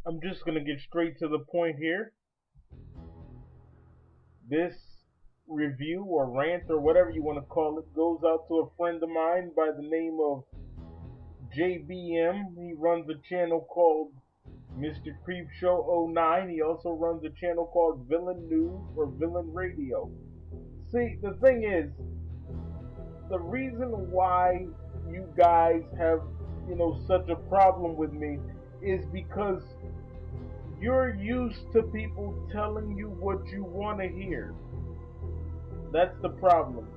I'm just going to get straight to the point here. This review or rant or whatever you want to call it goes out to a friend of mine by the name of JBM. He runs a channel called Mr. Creepshow 09. He also runs a channel called Villain News or Villain Radio. See, the thing is, the reason why you guys have, such a problem with me is because you're used to people telling you what you want to hear. That's the problem.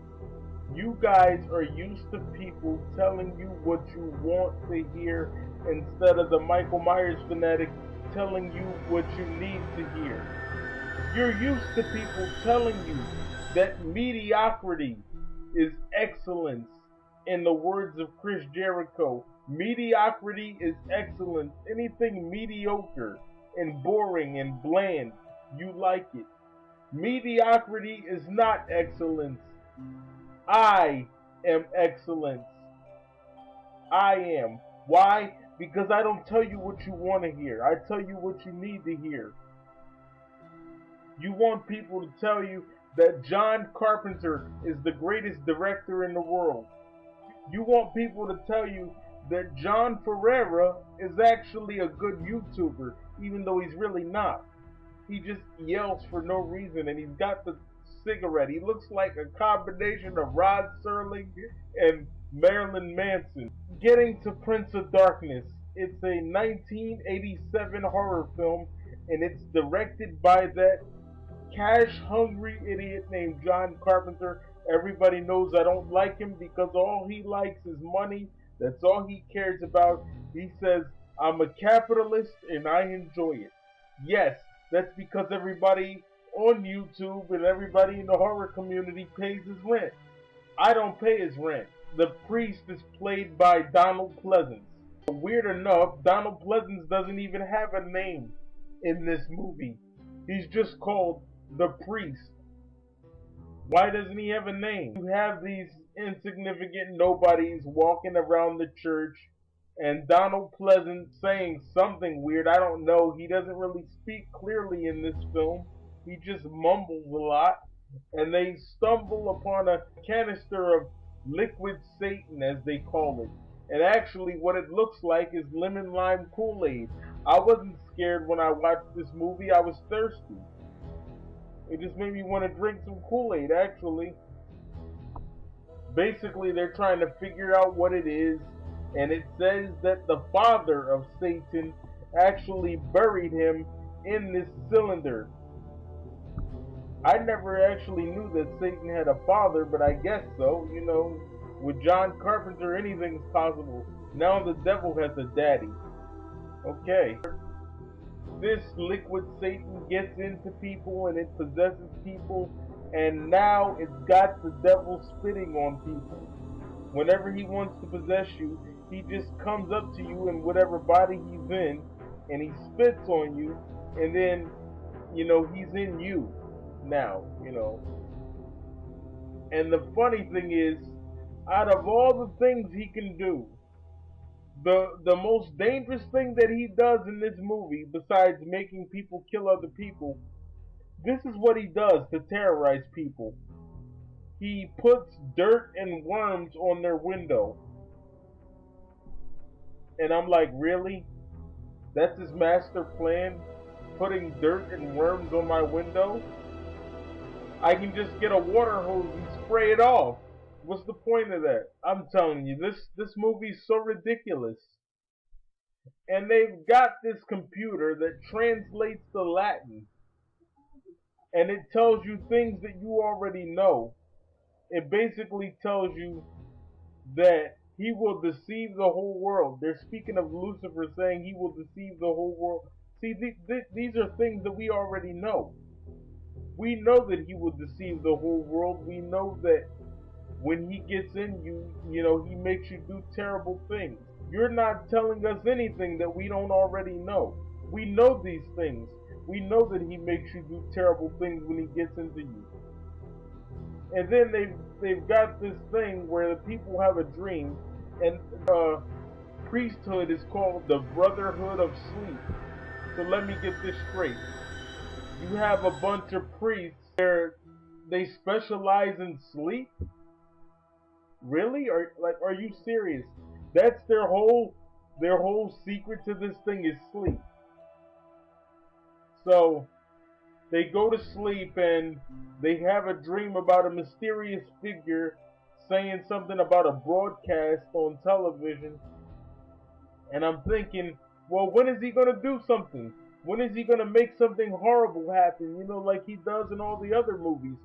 You guys are used to people telling you what you want to hear instead of the Michael Myers fanatic telling you what you need to hear. You're used to people telling you that mediocrity is excellence. In the words of Chris Jericho, mediocrity is excellence. Anything mediocre and boring and bland, you like it. Mediocrity is not excellence. I am excellence. I am. Why? Because I don't tell you what you want to hear. I tell you what you need to hear. You want people to tell you that John Carpenter is the greatest director in the world. You want people to tell you that John Ferreira is actually a good YouTuber, even though he's really not. He just yells for no reason, and he's got the cigarette. He looks like a combination of Rod Serling and Marilyn Manson. Getting to Prince of Darkness. It's a 1987 horror film, and it's directed by that cash-hungry idiot named John Carpenter. Everybody knows I don't like him because all he likes is money. That's all he cares about. He says, I'm a capitalist and I enjoy it. Yes, that's because everybody on YouTube and everybody in the horror community pays his rent. I don't pay his rent. The priest is played by Donald Pleasence. Weird enough, Donald Pleasence doesn't even have a name in this movie. He's just called the priest. Why doesn't he have a name? You have these insignificant nobodies walking around the church and Donald Pleasence saying something weird. I don't know. He doesn't really speak clearly in this film. He just mumbles a lot. And they stumble upon a canister of liquid Satan, as they call it. And actually what it looks like is lemon lime Kool-Aid. I wasn't scared when I watched this movie. I was thirsty. It just made me want to drink some Kool-Aid, actually. Basically, they're trying to figure out what it is, and it says that the father of Satan actually buried him in this cylinder. I never actually knew that Satan had a father, but I guess so. With John Carpenter, anything's possible. Now the devil has a daddy. Okay. This liquid Satan gets into people and it possesses people, and now it's got the devil spitting on people. Whenever he wants to possess you, he just comes up to you in whatever body he's in and he spits on you, and then he's in you now. And the funny thing is, out of all the things he can do, the most dangerous thing that he does in this movie, besides making people kill other people, this is what he does to terrorize people. He puts dirt and worms on their window. And I'm like, really? That's his master plan? Putting dirt and worms on my window? I can just get a water hose and spray it off. What's the point of that? I'm telling you, this movie's so ridiculous. And they've got this computer that translates the Latin. And it tells you things that you already know. It basically tells you that he will deceive the whole world. They're speaking of Lucifer, saying he will deceive the whole world. See, these are things that we already know. We know that he will deceive the whole world. We know that when he gets in you, he makes you do terrible things. You're not telling us anything that we don't already know. We know these things. We know that he makes you do terrible things when he gets into you. And then they've got this thing where the people have a dream, and the priesthood is called the Brotherhood of Sleep. So let me get this straight. You have a bunch of priests where they specialize in sleep? Really? Are you serious? That's their whole secret to this thing is sleep. So they go to sleep and they have a dream about a mysterious figure saying something about a broadcast on television. And I'm thinking, well, when is he going to do something? When is he going to make something horrible happen? You know, like he does in all the other movies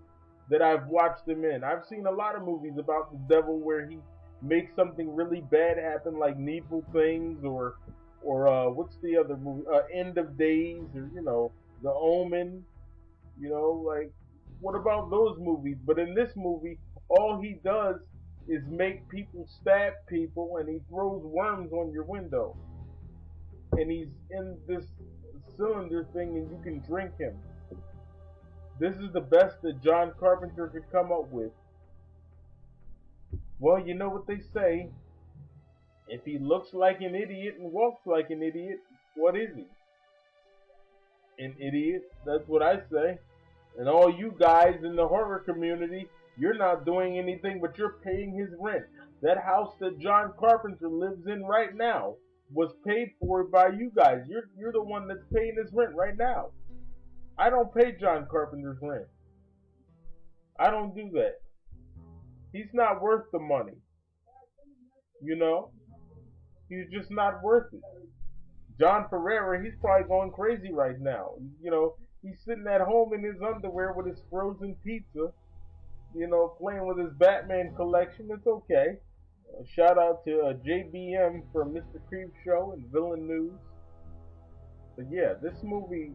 that I've watched him in. I've seen a lot of movies about the devil where he makes something really bad happen, like Needful Things, or what's the other movie? End of Days, or The Omen. You know, like what about those movies? But in this movie, all he does is make people stab people, and he throws worms on your window, and he's in this cylinder thing, and you can drink him. This is the best that John Carpenter could come up with. Well, you know what they say. If he looks like an idiot and walks like an idiot, what is he? An idiot. That's what I say. And all you guys in the horror community, you're not doing anything but you're paying his rent. That house that John Carpenter lives in right now was paid for by you guys. You're the one that's paying his rent right now. I don't pay John Carpenter's rent. I don't do that. He's not worth the money. You know? He's just not worth it. John Ferrera, he's probably going crazy right now. You know, he's sitting at home in his underwear with his frozen pizza, you know, playing with his Batman collection. It's okay. Shout out to JBM for Mr. Creep Show and Villain News. But yeah, this movie,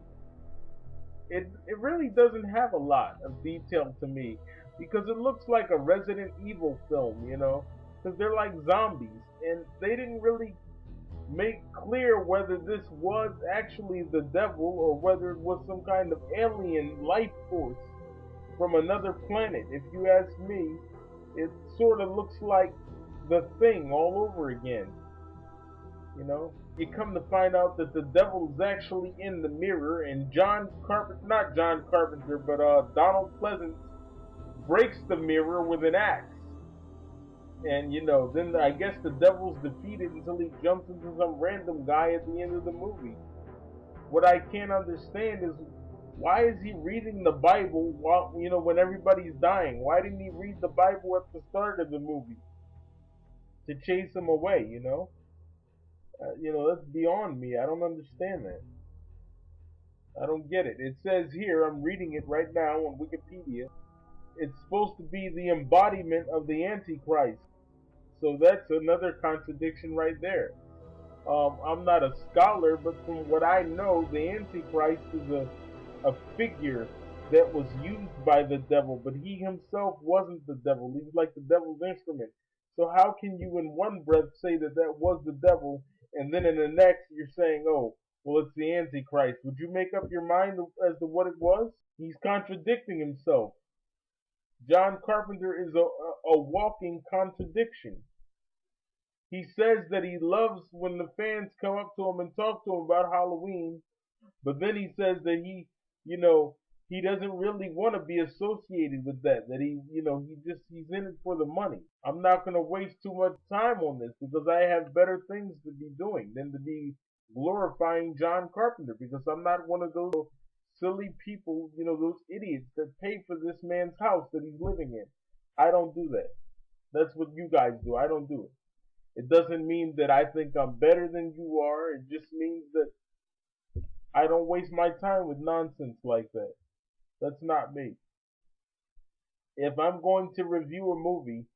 it really doesn't have a lot of detail to me, because it looks like a Resident Evil film, you know, because they're like zombies, and they didn't really make clear whether this was actually the devil or whether it was some kind of alien life force from another planet. If you ask me, it sort of looks like The Thing all over again. You know, you come to find out that the devil's actually in the mirror, and Donald Pleasence breaks the mirror with an axe. And you know, then I guess the devil's defeated until he jumps into some random guy at the end of the movie. What I can't understand is, why is he reading the Bible while, you know, when everybody's dying? Why didn't he read the Bible at the start of the movie to chase him away? You know, that's beyond me. I don't understand that. I don't get it. It says here, I'm reading it right now on Wikipedia, it's supposed to be the embodiment of the Antichrist. So that's another contradiction right there. I'm not a scholar, but from what I know, the Antichrist is a figure that was used by the devil, but he himself wasn't the devil. He was like the devil's instrument. So how can you in one breath say that that was the devil, and then in the next you're saying, oh, well, it's the Antichrist? Would you make up your mind as to what it was? He's contradicting himself. John Carpenter is a walking contradiction. He says that he loves when the fans come up to him and talk to him about Halloween, but then he says that he doesn't really want to be associated with that he's in it for the money. I'm not going to waste too much time on this, because I have better things to be doing than to be glorifying John Carpenter, because I'm not one of those silly people, those idiots that pay for this man's house that he's living in. I don't do that. That's what you guys do. I don't do it. It doesn't mean that I think I'm better than you are. It just means that I don't waste my time with nonsense like that. That's not me. If I'm going to review a movie,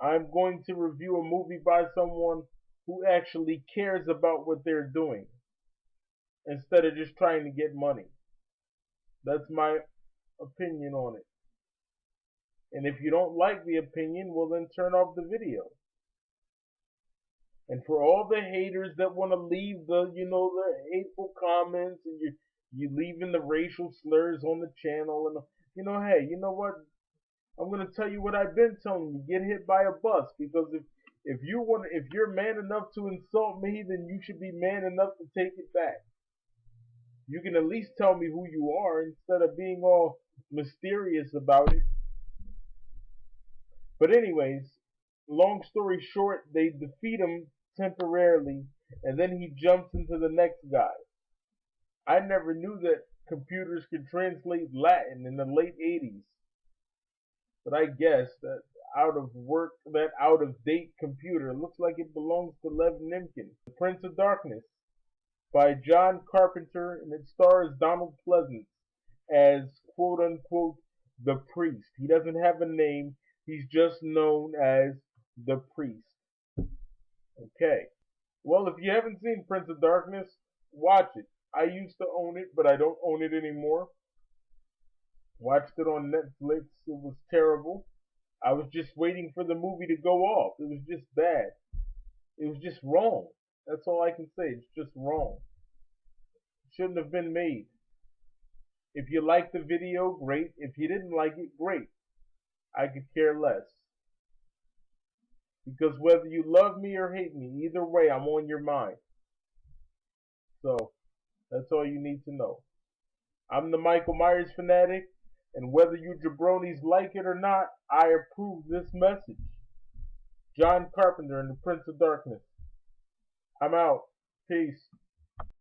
I'm going to review a movie by someone who actually cares about what they're doing, instead of just trying to get money. That's my opinion on it. And if you don't like the opinion, well, then turn off the video. And for all the haters that want to leave the hateful comments, and you leaving the racial slurs on the channel, and hey, you know what? I'm gonna tell you what I've been telling you. Get hit by a bus, because if you're man enough to insult me, then you should be man enough to take it back. You can at least tell me who you are instead of being all mysterious about it. But anyways, long story short, they defeat him temporarily, and then he jumps into the next guy. I never knew that computers could translate Latin in the late 80s. But I guess that out of date computer looks like it belongs to Lev Nimkin. The Prince of Darkness by John Carpenter, and it stars Donald Pleasence as quote unquote the priest. He doesn't have a name, he's just known as the priest. Okay. Well, if you haven't seen Prince of Darkness, watch it. I used to own it, but I don't own it anymore. Watched it on Netflix. It was terrible. I was just waiting for the movie to go off. It was just bad. It was just wrong. That's all I can say. It's just wrong. It shouldn't have been made. If you liked the video, great. If you didn't like it, great. I could care less. Because whether you love me or hate me, either way, I'm on your mind. So, that's all you need to know. I'm the Michael Myers fanatic, and whether you jabronis like it or not, I approve this message. John Carpenter and the Prince of Darkness. I'm out. Peace.